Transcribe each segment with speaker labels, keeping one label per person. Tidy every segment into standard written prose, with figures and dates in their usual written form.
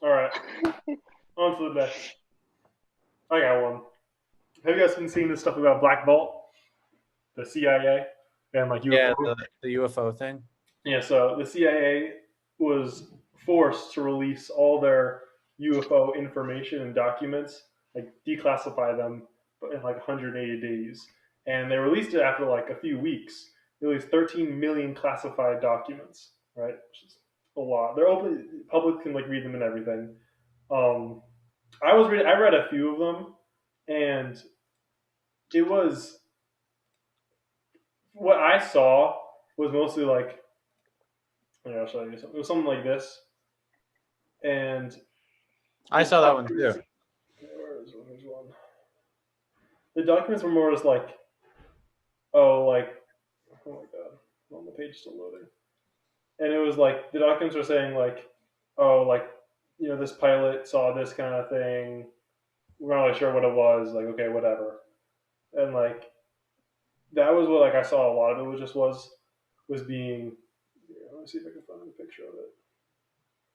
Speaker 1: All right, on to the next. I got one. Have you guys been seeing this stuff about Black Vault, the CIA, and like
Speaker 2: Yeah,
Speaker 1: UFO?
Speaker 2: the UFO thing.
Speaker 1: Yeah, so the CIA was forced to release all their UFO information and documents, like declassify them in like 180 days. And they released it after like a few weeks. They released 13 million classified documents, right? Which is a lot. They're open, public can like read them and everything. Um, I read a few of them, and it was what I saw was mostly like, I'll show you something. It was something like this, and
Speaker 2: I
Speaker 1: the
Speaker 2: saw that one too.
Speaker 1: documents. Where's one? The documents were more just like, oh, like, oh my god, well, the page is still loading. And it was like the documents were saying like, oh, like, this pilot saw this kind of thing. We're not really sure what it was. Like, okay, whatever. And like that was what like I saw a lot of it was just was being. Here, let me see if I can find a picture of it.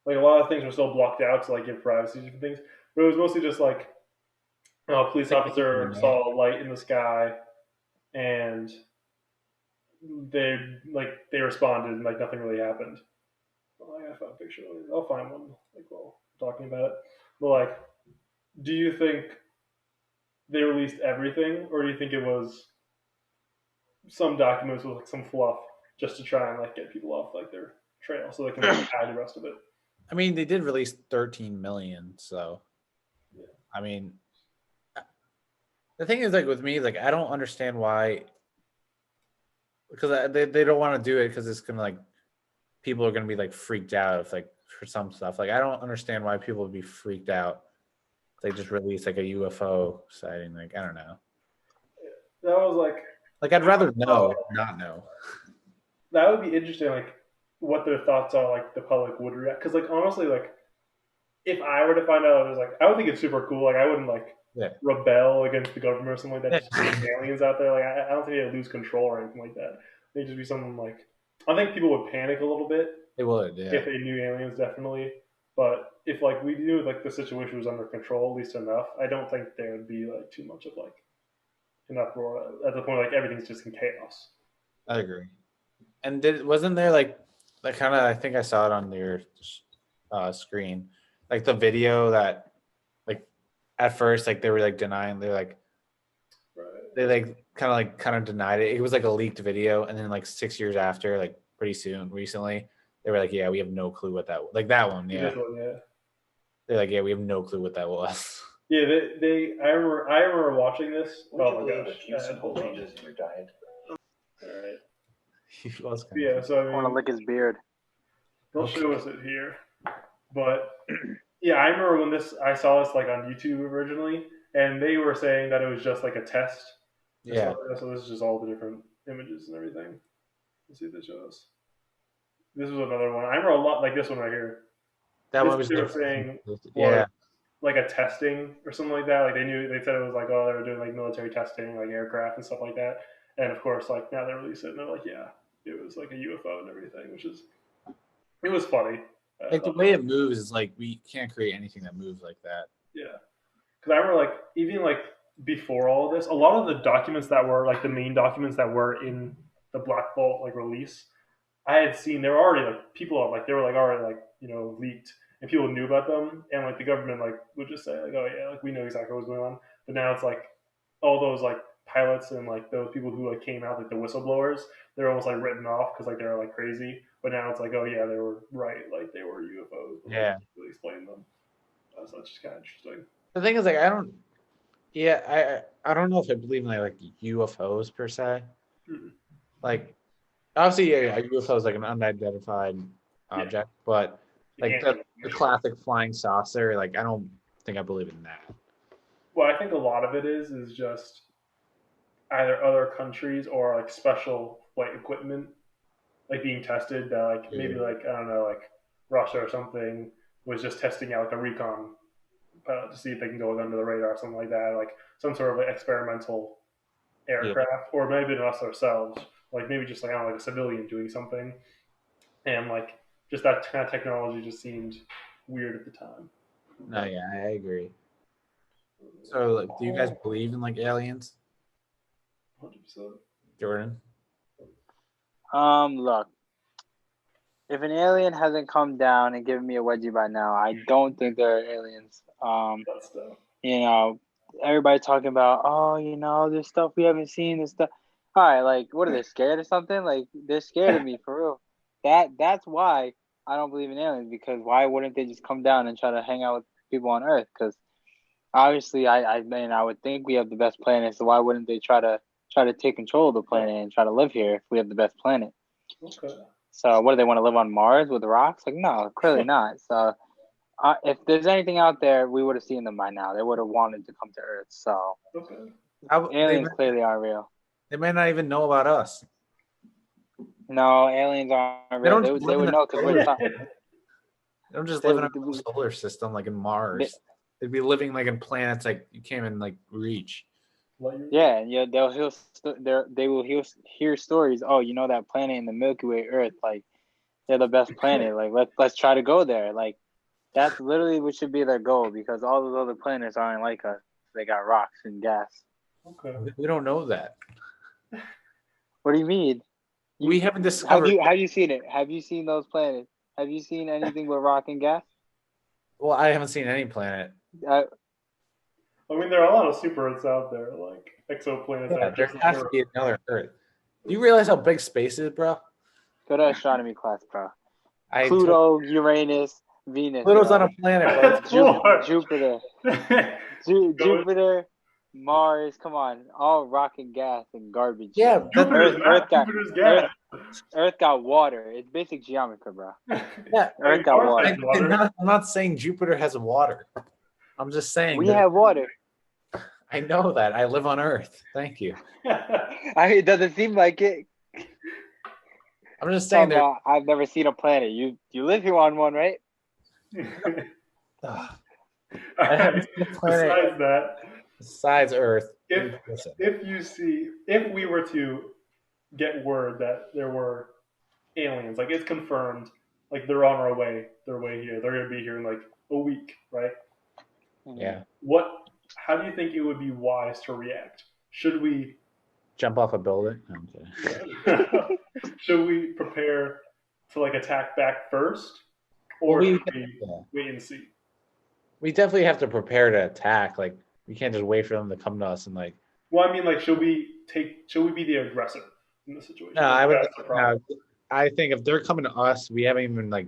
Speaker 1: Like a lot of things were still blocked out to like give privacy to different things, but it was mostly just like a police
Speaker 2: Like the
Speaker 1: officer
Speaker 2: internet.
Speaker 1: saw a light in the sky and they responded and like nothing really happened. Well, I gotta find a picture. I'll find one like while talking about it. But like, do you think they released everything, or do you think it was some documents with like some fluff just to try and like get people off like their trail so they can like hide the rest of it?
Speaker 2: I mean, they did release 13 million, so
Speaker 1: Yeah.
Speaker 2: I mean, the thing is, like with me, like I don't understand why, because they don't want to do it because it's gonna like people are gonna be like freaked out if like for some stuff. Like I don't understand why people would be freaked out. If they just release like a UFO sighting. Like I don't know.
Speaker 1: That was like
Speaker 2: Like I'd rather know, not know.
Speaker 1: that would be interesting. Like what their thoughts are, like the public would react. Because like honestly, like if I were to find out, it was like I would think it's super cool. Like I wouldn't like
Speaker 2: Yeah,
Speaker 1: rebel against the government or something like that.
Speaker 2: yeah.
Speaker 1: Just to see aliens out there. Like I don't think they'd lose control or anything like that. They'd just be something like I think people would panic a little bit
Speaker 2: They would.
Speaker 1: if
Speaker 2: Yeah,
Speaker 1: they knew aliens, definitely. But if like we knew like the situation was under control at least enough, I don't think there would be like too much of like an uproar at the point like everything's just in chaos.
Speaker 2: I agree. And did wasn't there like kind of? I think I saw it on your screen, like the video that like at first like they were like denying.
Speaker 1: Right.
Speaker 2: They kind of denied it. It was like a leaked video, and then like 6 years after, like pretty soon, recently, they were like, "Yeah, we have no clue what that like that one." Yeah,
Speaker 1: This one, yeah.
Speaker 2: they're like, "Yeah, we have no clue what that was."
Speaker 1: Yeah, I remember watching this.
Speaker 3: Would you
Speaker 1: Oh my
Speaker 3: believe
Speaker 1: gosh.
Speaker 3: a few simple
Speaker 1: Hold on.
Speaker 3: changes in your diet?
Speaker 1: All right.
Speaker 2: He was kind of
Speaker 1: Yeah,
Speaker 2: funny.
Speaker 1: so
Speaker 4: I
Speaker 1: I
Speaker 4: want to
Speaker 1: mean,
Speaker 4: lick his beard.
Speaker 1: they'll
Speaker 2: Okay.
Speaker 1: show us it here. But yeah, I remember when I saw this like on YouTube originally, and they were saying that it was just like a test.
Speaker 2: Yeah,
Speaker 1: So this is just all the different images and everything. Let's see if they show us. This was another one. I remember a lot like this one right here.
Speaker 2: that
Speaker 1: This
Speaker 2: one was
Speaker 1: they were
Speaker 2: different.
Speaker 1: saying was
Speaker 2: Yeah,
Speaker 1: like a testing or something like that. Like they said it was like, oh, they were doing like military testing, like aircraft and stuff like that. And of course, like now they release it and they're like, yeah, it was like a UFO and everything, which is it was funny.
Speaker 2: like the way it moves is like we can't create anything that moves like that.
Speaker 1: Yeah, because I remember like even like before all of this, a lot of the documents that were like the main documents that were in the Black Vault like release, I had seen they were already like people like they were like already like leaked and people knew about them and like the government like would just say like, oh yeah, like we know exactly what's going on. But now it's like all those like pilots and like those people who like came out like the whistleblowers, they're almost like written off because like they're like crazy. But now it's like, oh yeah, they were right, like they were UFOs, but like
Speaker 2: Yeah.
Speaker 1: really explain them. So it's just kind of interesting.
Speaker 2: The thing is, like, I don't. Yeah, I don't know if I believe in like UFOs per se.
Speaker 1: Mm.
Speaker 2: Like, obviously, yeah, a UFO is like an unidentified
Speaker 1: Yeah,
Speaker 2: object, but
Speaker 1: you
Speaker 2: like
Speaker 1: can't say
Speaker 2: the
Speaker 1: for sure.
Speaker 2: classic flying saucer, like I don't think I believe in that.
Speaker 1: Well, I think a lot of it is just either other countries or like special flight equipment like being tested that like maybe
Speaker 2: Yeah.
Speaker 1: like I don't know like Russia or something was just testing out like a recon pilot to see if they can go under the radar or something like that, like some sort of like experimental
Speaker 2: Yeah.
Speaker 1: aircraft, or maybe us ourselves, like maybe just like I don't know, like a civilian doing something, and like just that kind of technology just seemed weird at the time.
Speaker 2: No, yeah, I agree. So, like, do you guys believe in like aliens,
Speaker 1: 100%.
Speaker 2: Jordan?
Speaker 3: Look, if an alien hasn't come down and given me a wedgie by now, I don't think they're aliens.
Speaker 1: That's stuff.
Speaker 3: You know, everybody talking about, oh, you know, there's stuff we haven't seen, this stuff. All right, like, what are they scared or something? Like, they're scared of me for real. That's why I don't believe in aliens, because why wouldn't they just come down and try to hang out with people on Earth? Because obviously, I mean, I would think we have the best planet, so why wouldn't they try to take control of the planet and try to live here if we have the best planet?
Speaker 1: Okay.
Speaker 3: So, what do they want to live on Mars with rocks? Like, no, clearly not. So, if there's anything out there, we would have seen them by now. They would have wanted to come to Earth. So,
Speaker 1: Okay.
Speaker 3: aliens clearly aren't real.
Speaker 2: They may not even know about us.
Speaker 3: No, aliens aren't real. They would know because we're top.
Speaker 2: They don't just live in our solar system like in Mars. They'd be living like in planets like you can't even like reach.
Speaker 3: Yeah, they will hear stories. Oh, you know that planet in the Milky Way, Earth, like they're the best planet. Like let's try to go there. Like that's literally what should be their goal, because all those other planets aren't like us. They got rocks and gas.
Speaker 1: Okay.
Speaker 2: We don't know that.
Speaker 3: What do you mean?
Speaker 2: We haven't discovered.
Speaker 3: Have you seen it? Have you seen those planets? Have you seen anything with rock and gas?
Speaker 2: Well, I haven't seen any planet.
Speaker 1: I mean, there are a lot of super Earths out there, like exoplanets.
Speaker 2: Yeah, there has to be another Earth. Do you realize how big space is, bro?
Speaker 3: Go to astronomy class, bro. Pluto, Uranus, Venus.
Speaker 2: Pluto's on a planet,
Speaker 3: bro. Jupiter. Jupiter, Mars. Come on, all rock and gas and garbage.
Speaker 2: Yeah,
Speaker 1: Jupiter's gas.
Speaker 3: Earth got water. It's basic geometry, bro.
Speaker 2: Yeah,
Speaker 3: Earth got water.
Speaker 2: I'm not saying Jupiter has water. I'm just saying
Speaker 3: we have water.
Speaker 2: I know that. I live on Earth. Thank you.
Speaker 3: I mean, it doesn't seem like it.
Speaker 2: I'm just saying that
Speaker 3: I've never seen a planet. You live here on one, right?
Speaker 2: I haven't seen a planet besides Earth.
Speaker 1: If we were to get word that there were aliens, like it's confirmed, like they're on their way here. They're gonna be here in like a week, right?
Speaker 2: Yeah.
Speaker 1: How do you think it would be wise to react? Should we
Speaker 2: jump off a building?
Speaker 1: Okay. Should we prepare to like attack back first, or should we wait and see?
Speaker 2: We definitely have to prepare to attack. Like we can't just wait for them to come to us and like.
Speaker 1: Well, I mean, like, should we be the aggressor in the situation?
Speaker 2: No, I think if they're coming to us, we haven't even like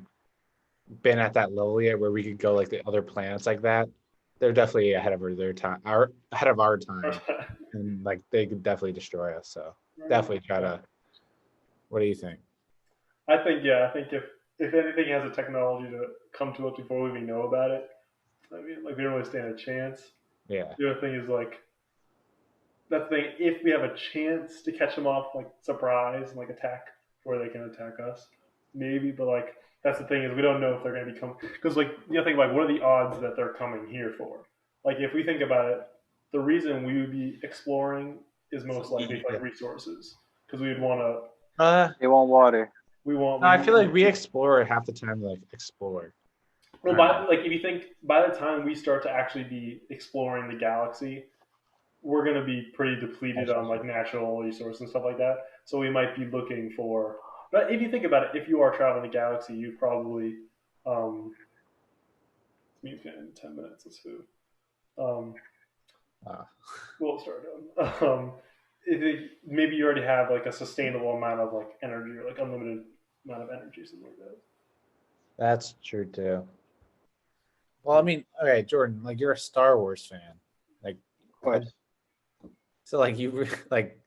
Speaker 2: been at that level yet where we could go like the other planets like that. They're definitely ahead of their time, ahead of our time, and like they could definitely destroy us. So definitely try to. What do you think?
Speaker 1: I think if anything has a technology to come to us before we even know about it, I mean, like we don't really stand a chance.
Speaker 2: Yeah.
Speaker 1: The other thing is like, that's the thing. If we have a chance to catch them off, like surprise, and like attack before they can attack us, maybe. But like that's the thing is we don't know if they're going to be coming, because like you think like what are the odds that they're coming here for? Like if we think about it, the reason we would be exploring is most likely like resources, because we would want to.
Speaker 3: They want water.
Speaker 2: I feel like we explore half the time. Like explore.
Speaker 1: Well, if you think by the time we start to actually be exploring the galaxy, we're going to be pretty depleted on like natural resources and stuff like that. So we might be looking for. But if you think about it, if you are traveling the galaxy, you probably. In 10 minutes. Let's do. We'll start down. Maybe you already have like a sustainable amount of like energy, or like unlimited amount of energy, something like that.
Speaker 2: That's true too. Well, I mean, okay, Jordan, like you're a Star Wars fan, like
Speaker 3: what?
Speaker 2: So like you like.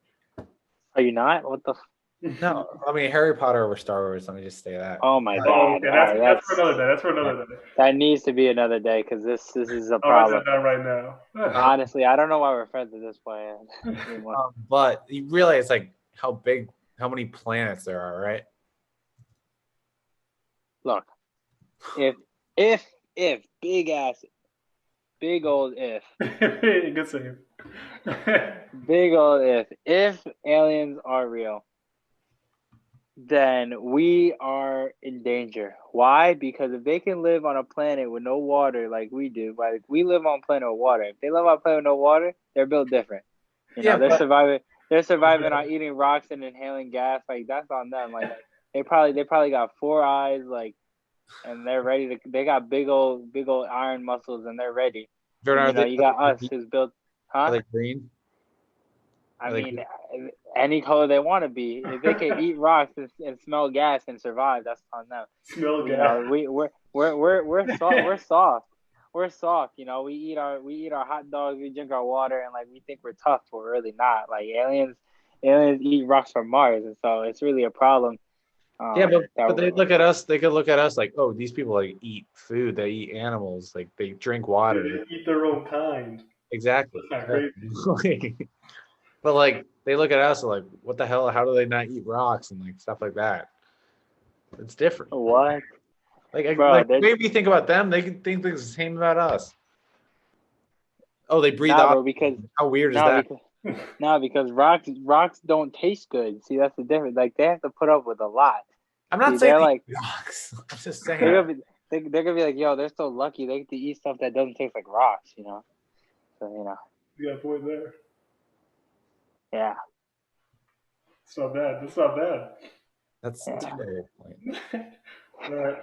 Speaker 3: Are you not? What the?
Speaker 2: No, I mean Harry Potter over Star Wars. Let me just say that.
Speaker 3: Oh my god!
Speaker 1: Okay, that's for another day. That's for another day.
Speaker 3: That needs to be another day because this is a problem.
Speaker 1: I'll write that down right now.
Speaker 3: Honestly, I don't know why we're friends at this point.
Speaker 2: But you realize like how many planets there are, right?
Speaker 3: Look, if big old if.
Speaker 1: Good save.
Speaker 3: Big old if aliens are real, then we are in danger. Why? Because if they can live on a planet with no water like we do, like we live on a planet with water. If they live on a planet with no water, they're built different. You
Speaker 2: Yeah,
Speaker 3: know, they're
Speaker 2: but
Speaker 3: surviving. They're surviving on eating rocks and inhaling gas. Like that's on them. Like they probably got 4 eyes. Like and they're ready to. They got big old iron muscles and they're ready.
Speaker 2: Jordan,
Speaker 3: And you know, you got us who's built.
Speaker 2: are
Speaker 3: Huh?
Speaker 2: they green?
Speaker 3: I
Speaker 2: Are they
Speaker 3: mean,
Speaker 2: green?
Speaker 3: any color they want to be. If they can eat rocks and smell gas and survive, that's on them.
Speaker 1: Smell
Speaker 3: You
Speaker 1: gas.
Speaker 3: know, we're soft. We're soft. We're soft. You know, we eat our hot dogs, we drink our water, and like we think we're tough, but we're really not. Like aliens eat rocks from Mars, and so it's really a problem.
Speaker 2: Yeah, but they
Speaker 3: That
Speaker 2: look at us. They could look at us like, oh, these people like eat food. They eat animals. Like they drink water.
Speaker 1: They eat their own kind.
Speaker 2: Exactly.
Speaker 1: That's not crazy.
Speaker 2: But like they look at us like, what the hell? How do they not eat rocks and like stuff like that? It's different.
Speaker 3: what,
Speaker 2: Like,
Speaker 3: bro?
Speaker 2: like maybe think about them. They can think the same about us. Oh, they breathe
Speaker 3: Nah,
Speaker 2: off.
Speaker 3: bro. Because
Speaker 2: How weird is
Speaker 3: nah,
Speaker 2: that?
Speaker 3: because rocks don't taste good. See, that's the difference. Like they have to put up with a lot.
Speaker 2: I'm not
Speaker 3: See,
Speaker 2: saying
Speaker 3: they're
Speaker 2: they
Speaker 3: like
Speaker 2: eat rocks. I'm just
Speaker 3: they're
Speaker 2: saying.
Speaker 3: gonna be they're gonna be like, yo, they're so lucky they get to eat stuff that doesn't taste like rocks. You know, so you know,
Speaker 1: You got a point there.
Speaker 3: yeah.
Speaker 1: It's not bad. That's not bad.
Speaker 2: That's a terrible point.
Speaker 1: All right.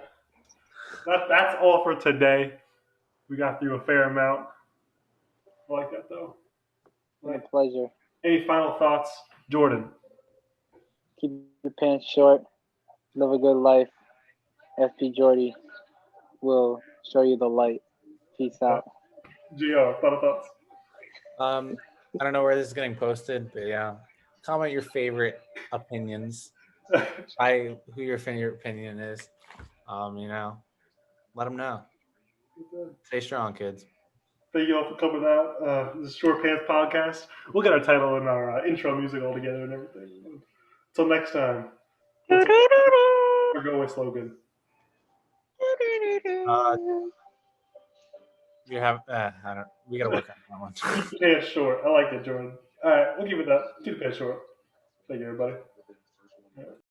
Speaker 1: That's all for today. We got through a fair amount. I like that though.
Speaker 3: My pleasure.
Speaker 1: Any final thoughts, Jordan?
Speaker 3: Keep your pants short. Live a good life. FP Jordy will show you the light. Peace out.
Speaker 1: Gio, final thoughts.
Speaker 2: I don't know where this is getting posted, but yeah, comment your favorite opinions. Who your favorite opinion is. You know, let them know. Stay strong, kids.
Speaker 1: Thank you all for coming out. This is Short Pants Podcast. We'll get our title and our intro music all together and everything. Until next time. What's our go with slogan?
Speaker 2: You have I don't. We gotta work on that one.
Speaker 1: Keep the pants short. I like it, Jordan. All right, we'll keep it that. Keep the pants short. Thank you, everybody.